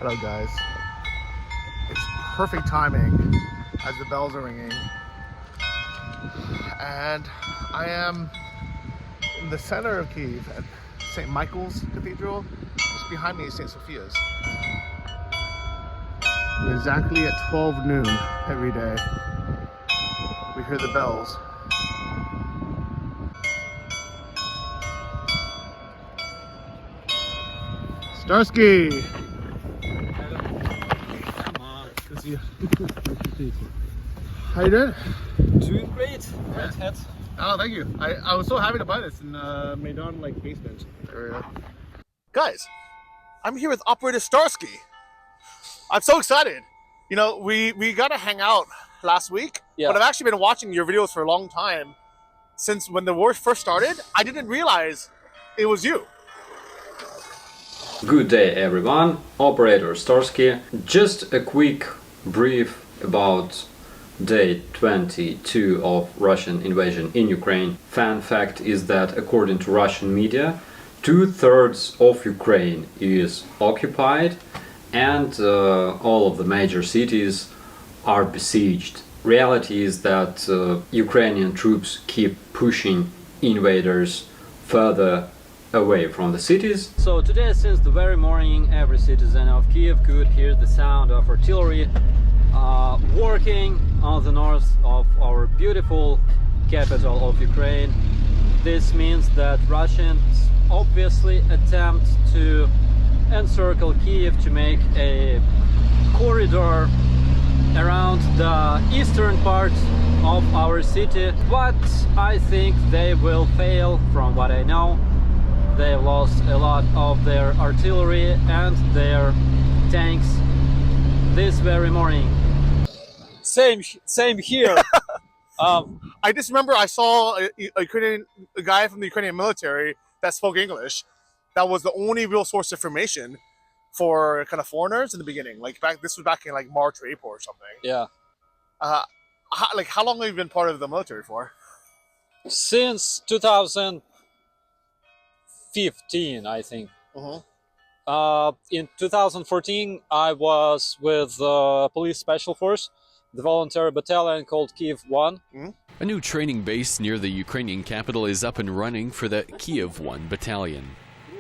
Hello guys. It's perfect timing as the bells are ringing. And I am in the center of Kyiv at St. Michael's Cathedral. Just behind me is St. Sophia's. And exactly at 12 noon every day, we hear the bells. Starsky! Good to see you. How you doing? Doing great. Great hat. Oh, thank you. I was so happy to buy this in Maidan basement area. Guys, I'm here with Operator Starsky. I'm so excited. You know, we got to hang out last week, but I've actually been watching your videos for a long time. Since when the war first started, I didn't realize it was you. Good day everyone, Operator Starsky. Just a quick brief about day 22 of Russian invasion in Ukraine. Fun fact is that according to Russian media, 2/3 of Ukraine is occupied and all of the major cities are besieged. Reality is that Ukrainian troops keep pushing invaders further away from the cities. So today, since the very morning, every citizen of Kyiv could hear the sound of artillery working on the north of our beautiful capital of Ukraine. This means that Russians obviously attempt to encircle Kyiv to make a corridor around the eastern part of our city, but I think they will fail. From what I know, they lost a lot of their artillery and their tanks this very morning. Same here. I just remember I saw a guy from the Ukrainian military that spoke English. That was the only real source of information for kind of foreigners in the beginning. This was back in March or April or something. Yeah. How long have you been part of the military for? Since 2015, I think. In 2014, I was with Police Special Force, the voluntary battalion called Kyiv 1. A new training base near the Ukrainian capital is up and running for the Kyiv 1 battalion.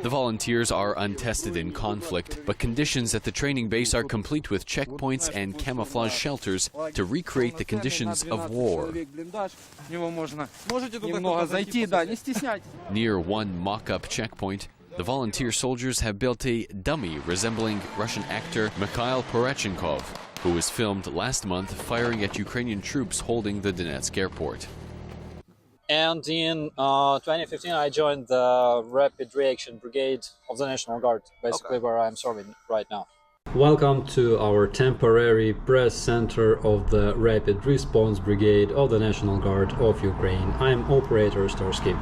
The volunteers are untested in conflict, but conditions at the training base are complete with checkpoints and camouflage shelters to recreate the conditions of war. Near one mock-up checkpoint, the volunteer soldiers have built a dummy resembling Russian actor Mikhail Poroshenkov, who was filmed last month firing at Ukrainian troops holding the Donetsk airport. And in 2015, I joined the Rapid Reaction Brigade of the National Guard, basically where I'm serving right now. Welcome to our temporary press center of the Rapid Response Brigade of the National Guard of Ukraine. I'm Operator Starsky.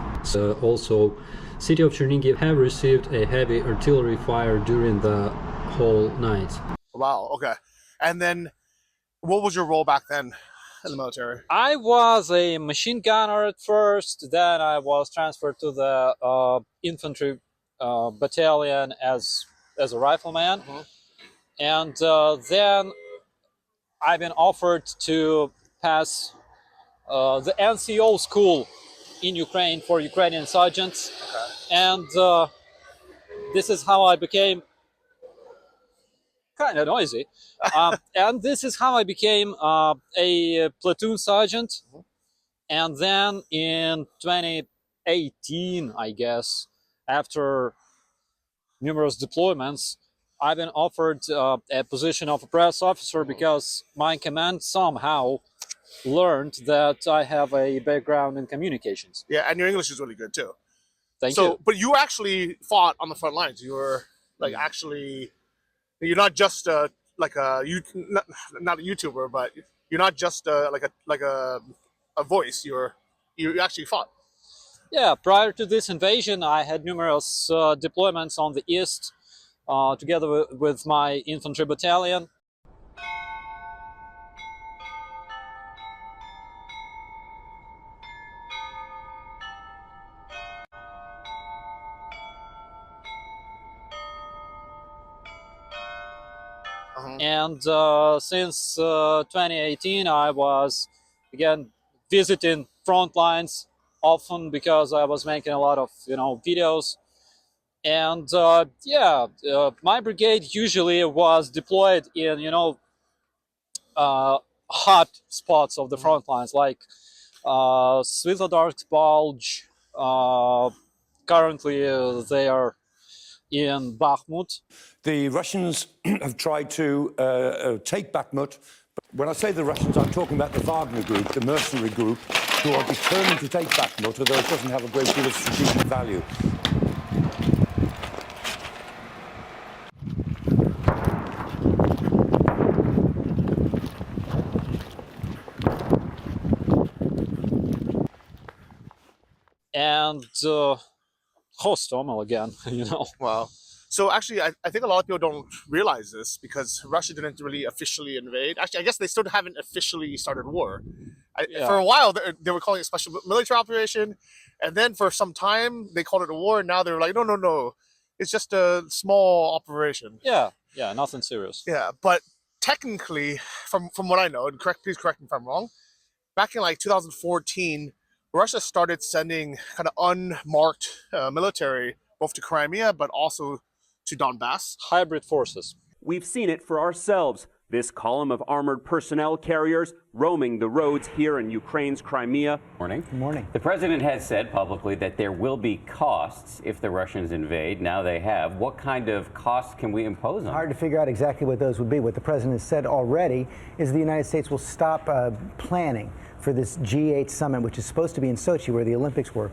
Also, city of Chernihiv have received a heavy artillery fire during the whole night. Wow, okay. And then, what was your role back then in the military? I was a machine gunner at first, then I was transferred to the infantry battalion as a rifleman. And then I've been offered to pass the NCO school in Ukraine for Ukrainian sergeants. And this is how I became kind of noisy. And this is how I became a platoon sergeant. And then in 2018, I guess, after numerous deployments, I've been offered a position of a press officer because my command somehow learned that I have a background in communications. Yeah, and your English is really good too. Thank you. But you actually fought on the front lines. You were actually, you're not just not a YouTuber, but you're not just a voice. You actually fought. Yeah, prior to this invasion, I had numerous deployments on the east, together with my infantry battalion. And since 2018, I was again visiting front lines often because I was making a lot of videos. And my brigade usually was deployed in hot spots of the front lines, like Svitlodarsk Bulge. Currently, they are in Bakhmut. The Russians have tried to take Bakhmut. When I say the Russians, I'm talking about the Wagner group, the mercenary group, who are determined to take Bakhmut, although it doesn't have a great deal of strategic value. And Hostomel again, Wow. So actually, I think a lot of people don't realize this because Russia didn't really officially invade. Actually, I guess they still haven't officially started war. For a while, they were calling it a special military operation. And then for some time, they called it a war. And now they're like, no. It's just a small operation. Yeah, nothing serious. Yeah, but technically, from what I know, and please correct me if I'm wrong, back in like 2014, Russia started sending kind of unmarked military both to Crimea, but also to Donbass. Hybrid forces. We've seen it for ourselves. This column of armored personnel carriers roaming the roads here in Ukraine's Crimea. Morning. Good morning. The president has said publicly that there will be costs if the Russians invade. Now they have. What kind of costs can we impose on them? Hard to figure out exactly what those would be. What the president has said already is the United States will stop planning for this G8 summit, which is supposed to be in Sochi, where the Olympics were.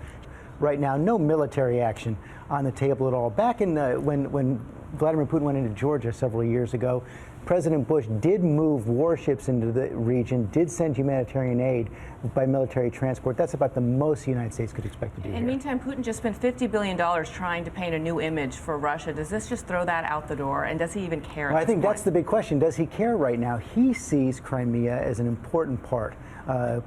Right now, no military action on the table at all. Back in when Vladimir Putin went into Georgia several years ago, President Bush did move warships into the region, did send humanitarian aid by military transport. That's about the most the United States could expect to do. In the meantime, Putin just spent $50 billion trying to paint a new image for Russia. Does this just throw that out the door? And does he even care? Well, I think that's the big question. Does he care right now? He sees Crimea as an important part,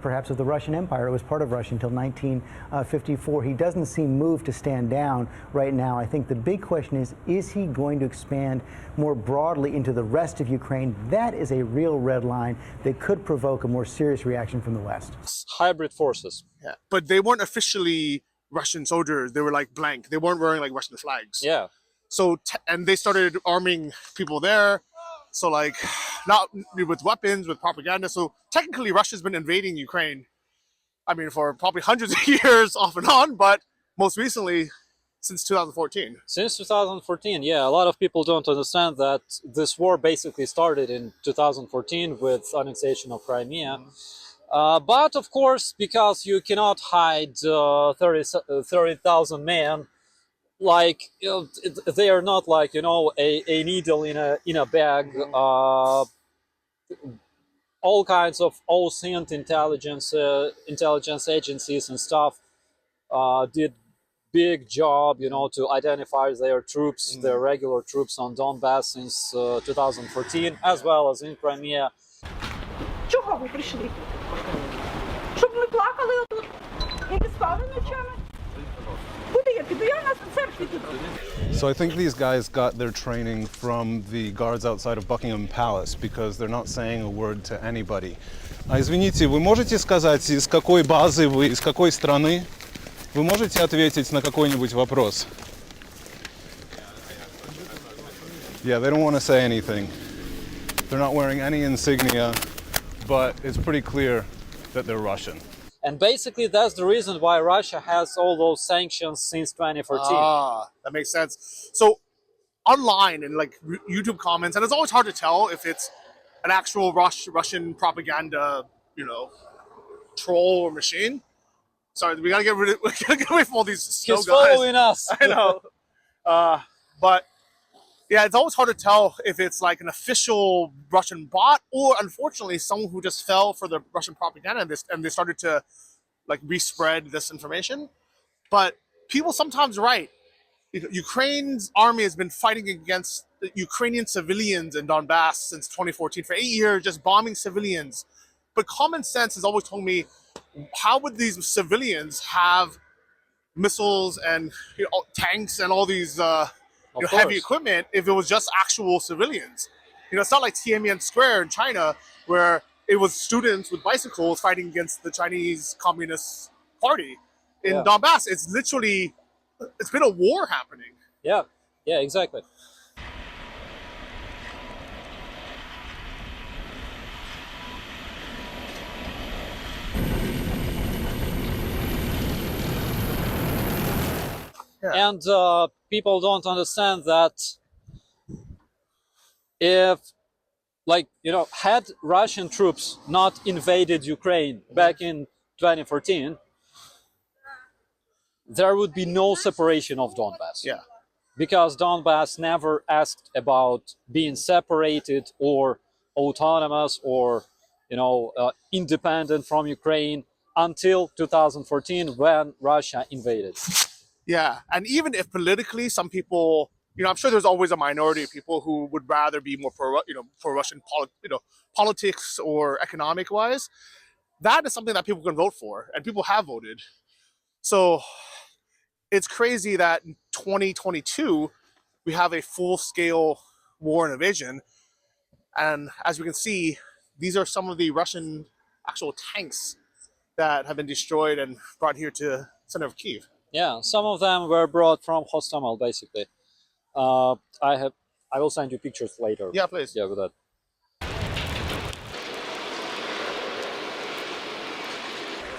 perhaps, of the Russian Empire. It was part of Russia until 1954. He doesn't seem moved to stand down right now. I think the big question is he going to expand more broadly into the rest of Ukraine? That is a real red line that could provoke a more serious reaction from the West. Hybrid forces. Yeah, but they weren't officially Russian soldiers. They were like blank. They weren't wearing like Russian flags. Yeah. So, and they started arming people there. So like, not with weapons, with propaganda. So technically Russia's been invading Ukraine, I mean, for probably hundreds of years off and on, but most recently since 2014. Since 2014, yeah. A lot of people don't understand that this war basically started in 2014 with annexation of Crimea. But of course, because you cannot hide 30,000 men, like they are not like a needle in a bag. All kinds of OSINT intelligence agencies and stuff did big job, to identify their troops, their regular troops on Donbass since 2014, as well as in Crimea. Чого ви прийшли? Щоб ми плакали отут і не спали ночами? Куди я піду? Я у нас у церкві піду. So I think these guys got their training from the guards outside of Buckingham Palace because they're not saying a word to anybody. Извините, вы можете сказать, из какой базы вы, из какой страны? Вы можете ответить на какой-нибудь вопрос? Yeah, they don't want to say anything. They're not wearing any insignia, but it's pretty clear that they're Russian. And basically, that's the reason why Russia has all those sanctions since 2014. Ah, that makes sense. So online and like YouTube comments, and it's always hard to tell if it's an actual Russian propaganda, troll or machine. Sorry, we gotta get away from all these snow guys. He's following us. I know. But yeah, it's always hard to tell if it's like an official Russian bot or, unfortunately, someone who just fell for the Russian propaganda and they started to like respread this information. But people sometimes write, Ukraine's army has been fighting against Ukrainian civilians in Donbass since 2014 for 8 years, just bombing civilians. But common sense has always told me, how would these civilians have missiles and tanks and all these heavy equipment if it was just actual civilians? You know, it's not like Tiananmen Square in China where it was students with bicycles fighting against the Chinese Communist Party. In Donbass, it's been a war happening. Yeah, exactly. Yeah. And people don't understand that if, like, you know, had Russian troops not invaded Ukraine back in 2014, there would be no separation of Donbass. Yeah. Because Donbass never asked about being separated or autonomous or, you know, independent from Ukraine until 2014 when Russia invaded. Yeah, and even if politically some people, you know, I'm sure there's always a minority of people who would rather be more pro, you know, pro Russian, politics or economic wise. That is something that people can vote for, and people have voted. So it's crazy that in 2022 we have a full-scale war and invasion, and as we can see, these are some of the Russian actual tanks that have been destroyed and brought here to center of Kyiv. Yeah, some of them were brought from Hostomel, basically. I will send you pictures later. Yeah, please. Yeah, with that.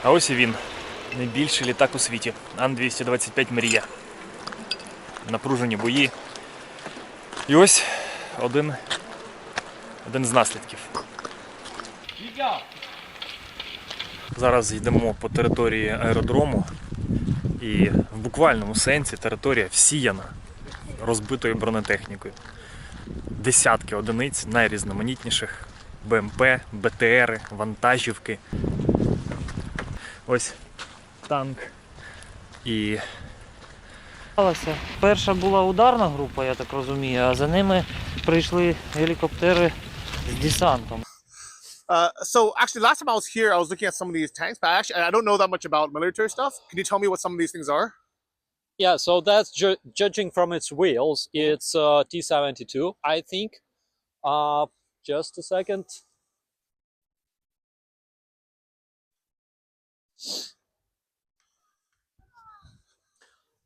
А ось і він. Найбільший літак у світі. Ан-225 «Мрія». Напружені бої. І ось один з наслідків. Зараз йдемо по території аеродрому. І в буквальному сенсі територія всіяна розбитою бронетехнікою. Десятки одиниць найрізноманітніших. БМП, БТРи, вантажівки. Ось танк. І перша була ударна група, я так розумію, а за ними прийшли гелікоптери з десантом. So actually, last time I was here, I was looking at some of these tanks, but actually, I don't know that much about military stuff. Can you tell me what some of these things are? Yeah, so that's judging from its wheels, it's T-72, I think. Just a second.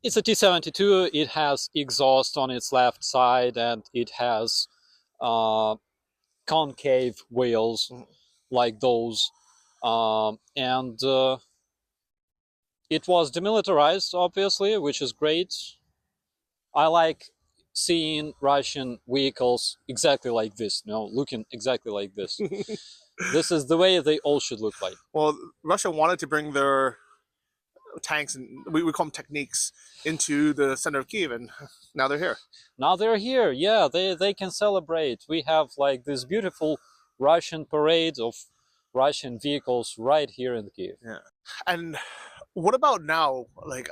It's a T-72. It has exhaust on its left side, and it has concave wheels like those. And it was demilitarized, obviously, which is great. I like seeing Russian vehicles exactly like this, you know, looking exactly like this. This is the way they all should look like. Well, Russia wanted to bring their tanks, and we call them techniques, into the center of Kyiv, and now they're here. Now they're here, yeah, they can celebrate. We have like this beautiful Russian parade of Russian vehicles right here in Kyiv. Yeah. And what about now? Like,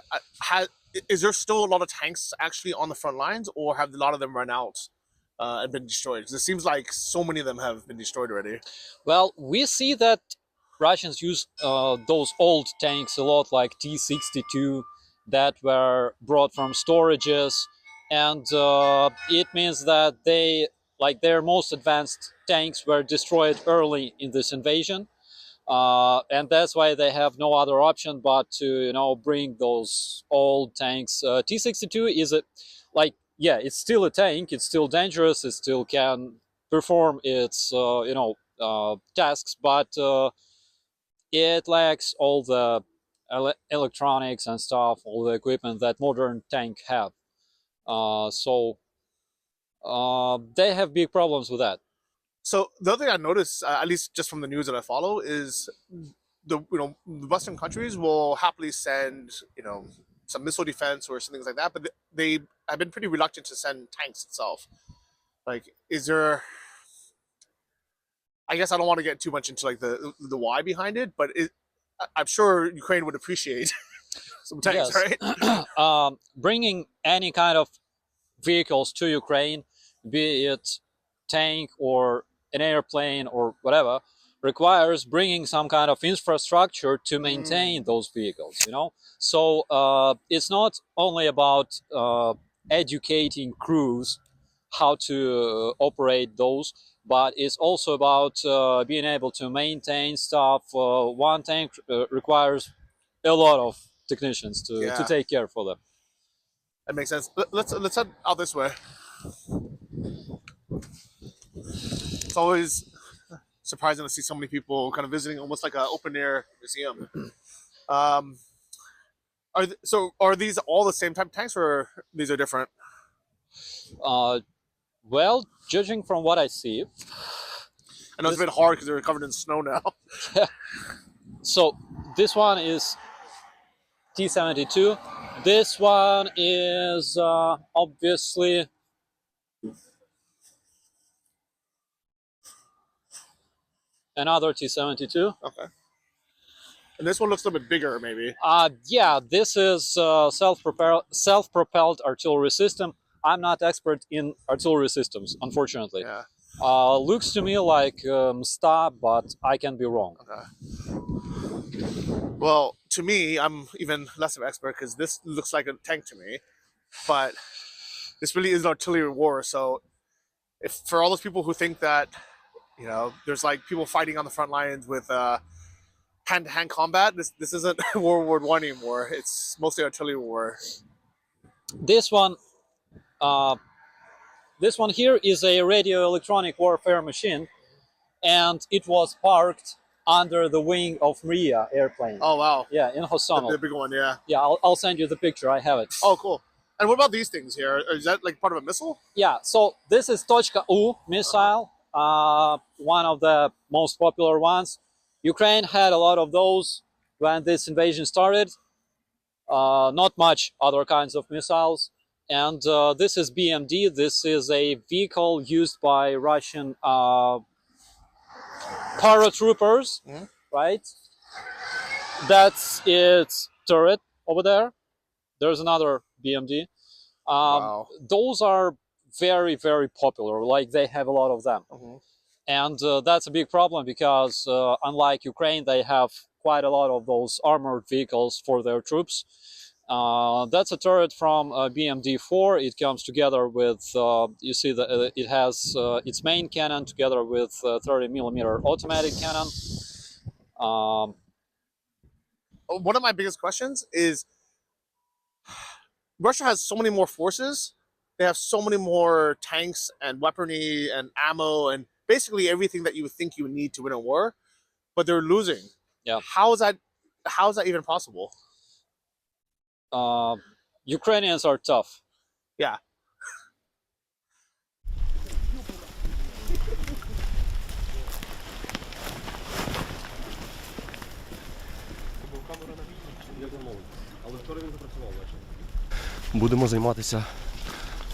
is there still a lot of tanks actually on the front lines, or have a lot of them run out and been destroyed? Because it seems like so many of them have been destroyed already. Well, we see that Russians use those old tanks a lot, like T-62, that were brought from storages, and it means that their most advanced tanks were destroyed early in this invasion. And that's why they have no other option but to, you know, bring those old tanks. T-62 is it's still a tank. It's still dangerous. It still can perform its, tasks, but it lacks all the electronics and stuff, all the equipment that modern tank have. So they have big problems with that. So the other thing I noticed, at least just from the news that I follow, is the Western countries will happily send some missile defense or some things like that, but they have been pretty reluctant to send tanks itself. Like, is there? I guess I don't want to get too much into like the why behind it, but I'm sure Ukraine would appreciate some tanks, yes. Right? Bringing any kind of vehicles to Ukraine, be it tank or an airplane or whatever, requires bringing some kind of infrastructure to maintain those vehicles, you know? So it's not only about educating crews how to operate those, but it's also about being able to maintain stuff. One tank requires a lot of technicians to take care for them. That makes sense. Let's head out this way. It's always surprising to see so many people kind of visiting, almost like an open air museum. Are these all the same type of tanks, or these are different? Well, judging from what I see, I know it's a bit hard because they're covered in snow now. So this one is T-72. This one is obviously another T-72. Okay. And this one looks a little bit bigger, maybe. Yeah, this is self-propelled artillery system. I'm not expert in artillery systems, unfortunately. Yeah. Looks to me like Stab, but I can be wrong. Okay. Well, to me, I'm even less of an expert because this looks like a tank to me, but this really is an artillery war. So, if for all those people who think that, you know, there's like people fighting on the front lines with hand-to-hand combat, this isn't World War I anymore. It's mostly artillery war. This one here is a radio electronic warfare machine, and it was parked under the wing of Maria airplane. Oh wow! Yeah, in Hostomel. The big one, yeah. Yeah, I'll send you the picture. I have it. Oh, cool. And what about these things here? Is that like part of a missile? Yeah. So this is Tochka U missile, one of the most popular ones. Ukraine had a lot of those when this invasion started. Not much other kinds of missiles. And this is BMD. This is a vehicle used by Russian paratroopers, right? That's its turret over there. There's another BMD. Wow. Those are very, very popular. Like, they have a lot of them. And that's a big problem because unlike Ukraine, they have quite a lot of those armored vehicles for their troops. That's a turret from BMD-4. It comes together with, you see, it has its main cannon together with 30mm automatic cannon. One of my biggest questions is, Russia has so many more forces. They have so many more tanks and weaponry and ammo and basically everything that you would think you would need to win a war, but they're losing. Yeah. How is that even possible? Ukrainians are tough. Yeah. Будемо займатися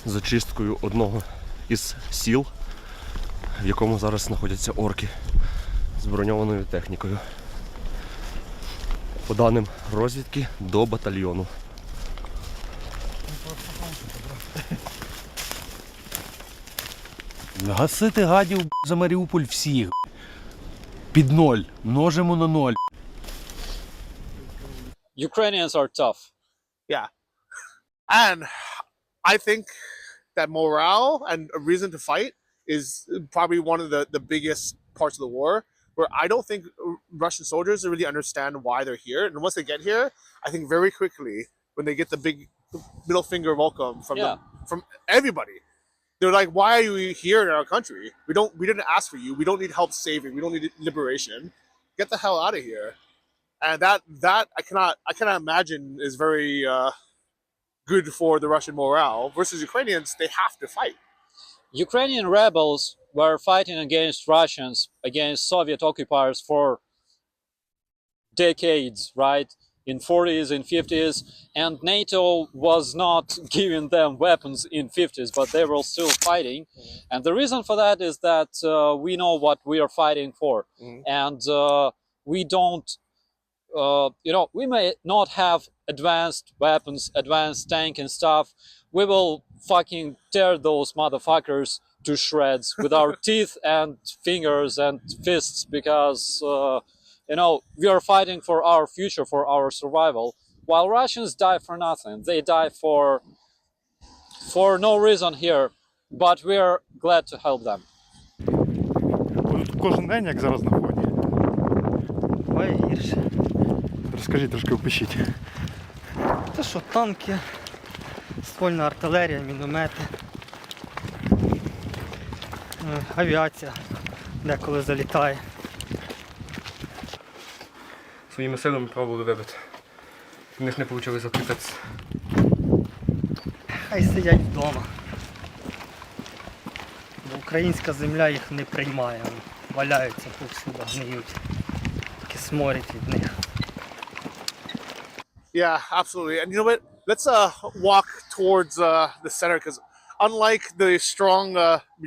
зачисткою одного із сіл, в якому зараз знаходяться орки з броньованою технікою. По даним розвідки, до батальйону. Гасити гадів за Маріуполь всіх. Під 0. Множимо на 0. Ukrainians are tough. Yeah. And I think that morale and a reason to fight is probably one of the biggest parts of the war, where I don't think Russian soldiers really understand why they're here. And once they get here, I think very quickly, when they get the big middle finger welcome from everybody, they're like, why are you here in our country? We didn't ask for you. We don't need help saving. We don't need liberation. Get the hell out of here. And that I cannot imagine is very good for the Russian morale. Versus Ukrainians, they have to fight. Ukrainian rebels were fighting against Russians, against Soviet occupiers for decades, right? In 40s, in 50s, and NATO was not giving them weapons in 50s, but they were still fighting. And the reason for that is that we know what we are fighting for. And we don't, we may not have advanced weapons, advanced tank and stuff. We will fucking tear those motherfuckers to shreds with our teeth and fingers and fists, because we are fighting for our future, for our survival, while Russians die for nothing. They die for no reason here. but we are glad to help them. Тут кожен день, як зараз на фоні. Ой, гірше. Розкажіть, трошки опишіть. Те, що танки, ствольна артилерія, міномети, авіація деколи залітає. Своїми силами пробували вибити. В них не вийшло запитатися. Хай сидять вдома. Бо українська земля їх не приймає. Валяються повсюди, гниють. Таке сморять від них. Yeah, absolutely. And you know what? Let's walk towards the center, because unlike the strong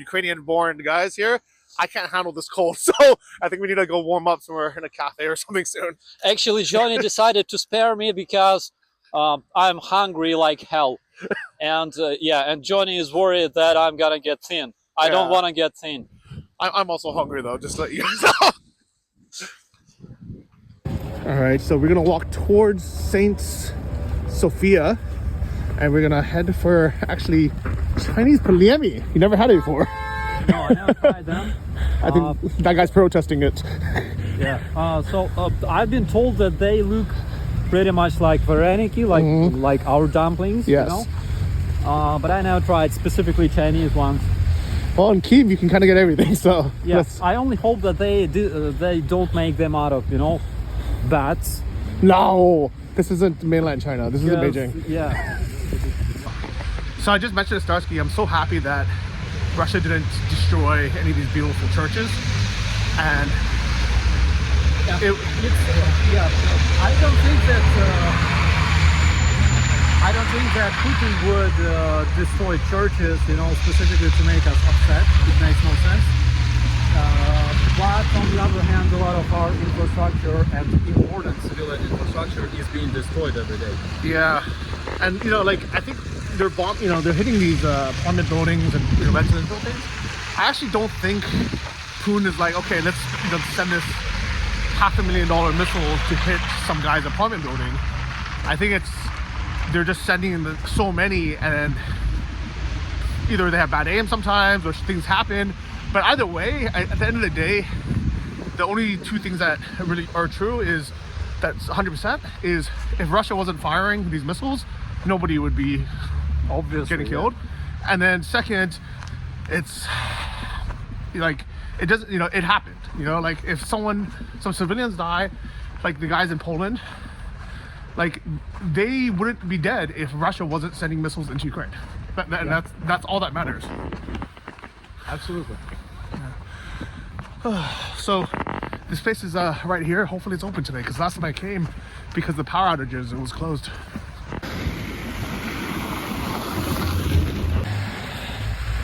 Ukrainian-born guys here, I can't handle this cold. So I think we need to go warm up somewhere in a cafe or something soon. Actually, Johnny decided to spare me because I'm hungry like hell. And and Johnny is worried that I'm gonna get thin. I don't want to get thin. I'm also hungry though, just to let you know. All right, so we're gonna walk towards Saint Sophia, and we're gonna head for actually Chinese palemi. You never had it before. No, I never tried them. I think that guy's protesting it. So I've been told that they look pretty much like vareniki, like our dumplings. Yes. You know? But I never tried specifically Chinese ones. Well, in Kyiv you can kind of get everything. So yes, I only hope that they don't make them out of bats. No, this isn't mainland China. This is in Beijing. Yeah. So I just mentioned to Starsky, I'm so happy that Russia didn't destroy any of these beautiful churches, and I don't think that Putin would destroy churches, specifically to make us upset. It makes no sense. But on the other hand, a lot of our infrastructure and important civilian infrastructure is being destroyed every day. Yeah, and I think they're hitting these apartment buildings and residential buildings. I actually don't think Putin is like, okay, let's send this $500,000 missile to hit some guy's apartment building. I think they're just sending so many, and either they have bad aim sometimes or things happen. But either way, at the end of the day, the only two things that really are true is that's 100% is if Russia wasn't firing these missiles, nobody would be getting killed. And then second, it's like it doesn't, it happened. Like if some civilians die, like the guys in Poland, like they wouldn't be dead if Russia wasn't sending missiles into Ukraine. That's all that matters. Absolutely. So this place is right here. Hopefully it's open today, because last time I came, because of the power outages, it was closed.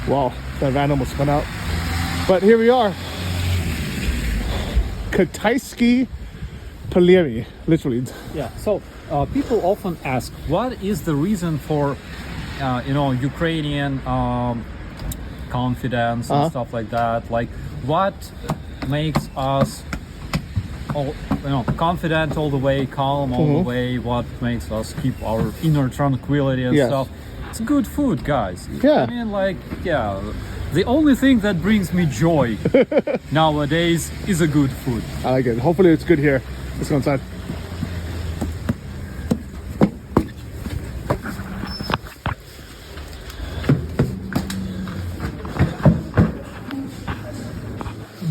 Wow, that van almost spun out. But here we are. Kyiv palemi, literally. Yeah, so people often ask, what is the reason for Ukrainian confidence and stuff like that? Like, what makes us confident all the way, calm all the way? What makes us keep our inner tranquility and stuff? It's good food, guys. Yeah. I mean, the only thing that brings me joy nowadays is a good food. I like it. Hopefully it's good here. Let's go inside.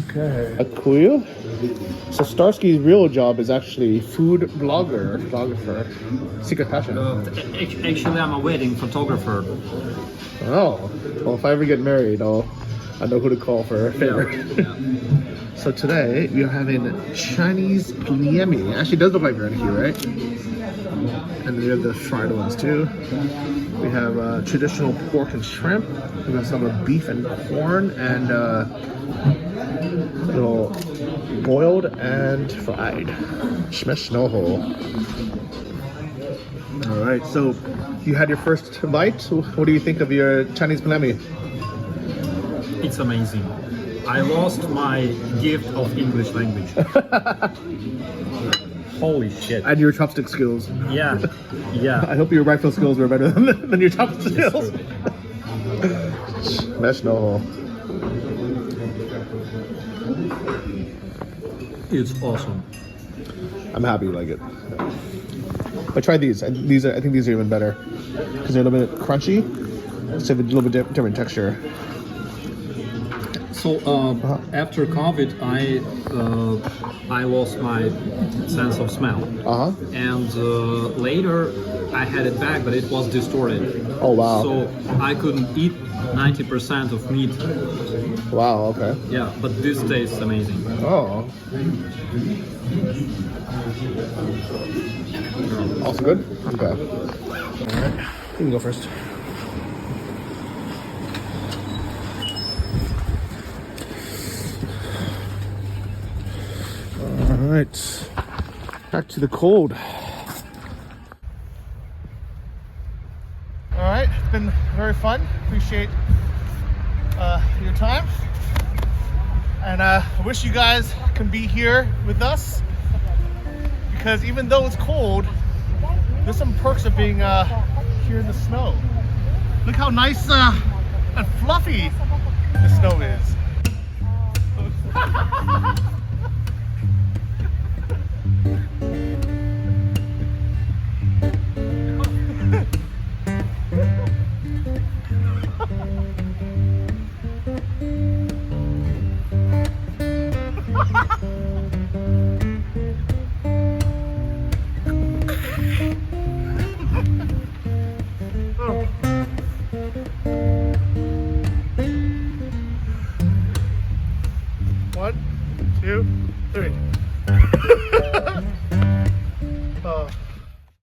Okay. Akuya? So Starsky's real job is actually food photographer, secret passion. Actually, I'm a wedding photographer. Oh, well, if I ever get married, I know who to call for a favor. So today we are having Chinese palemi. Actually, it does look like Reniki, right? And then we have the fried ones too. We have traditional pork and shrimp. We have some beef and corn, and little boiled and fried. Shmesh noho. All right, so you had your first bite. What do you think of your Chinese palemi? It's amazing. I lost my gift of English language. Holy shit. And your chopstick skills. Yeah. I hope your rifle skills were better than your chopstick skills. Mesh no hole. It's awesome. I'm happy you like it. I tried these. I think these are even better because they're a little bit crunchy. So they have a little bit different texture. So after COVID, I lost my sense of smell. And later I had it back, but it was distorted. Oh wow! So I couldn't eat 90% of meat. Wow. Okay. Yeah, but this tastes amazing. Oh. Also good. Okay. All right. You can go first. All right, back to the cold. All right, it's been very fun. Appreciate your time, and I wish you guys can be here with us because even though it's cold, there's some perks of being here in the snow. Look how nice and fluffy the snow is.